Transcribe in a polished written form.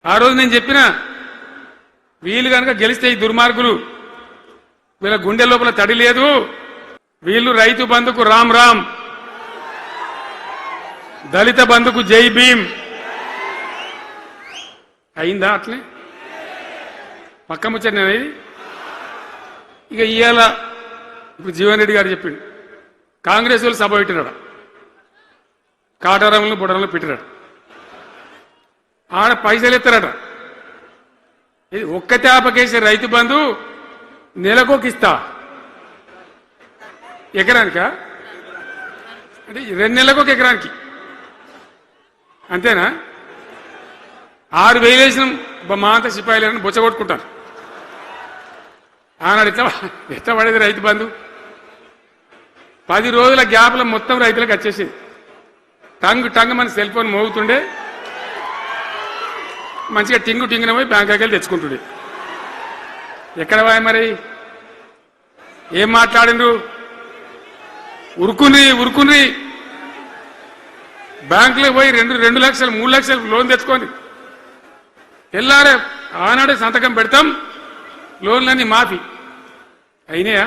ఆ రోజు నేను చెప్పిన వీళ్ళు కనుక గెలిస్తే ఈ దుర్మార్గులు వీళ్ళ గుండె లోపల తడి లేదు, వీళ్ళు రైతు బంధుకు రామ్ రామ్, దళిత బంధుకు జై భీమ్. అయిందా అట్లే పక్క ముచ్చట. ఇక ఇవాళ ఇప్పుడు జీవన్ రెడ్డి గారు చెప్పిండు, కాంగ్రెస్ వాళ్ళు సభ పెట్టినాడు, కాటారంలో బుడరంలో పెట్టినాడు, ఆడ పైసలు ఎత్తారట. ఇది ఒక్క తేపకేసే రైతు బంధు నెలకొకిస్తా, ఎకరానికా అంటే 2 నెలలకు ఒక ఎకరానికి అంతేనా? 6,000 వేసినాం మా అంతా సిపాయిలని బొచ్చగొట్టుకుంటారు. ఆనాడు ఎట్లా పడేది రైతు బంధు? 10 రోజుల గ్యాప్లో మొత్తం రైతులకు వచ్చేసింది. టంగ్ మన సెల్ ఫోన్ మోగుతుండే, మంచిగా టింగు టింగున పోయి బ్యాంకాకి వెళ్ళి తెచ్చుకుంటుండే. ఎక్కడ పోయి మరి ఏం మాట్లాడిండ్రు? ఉరుకుని బ్యాంకులో పోయి 2 లక్షలు 3 లక్షలు లోన్ తెచ్చుకోండి, తెల్లారే ఆనాడే సంతకం పెడతాం, లోన్లన్నీ మాఫీ అయినాయా?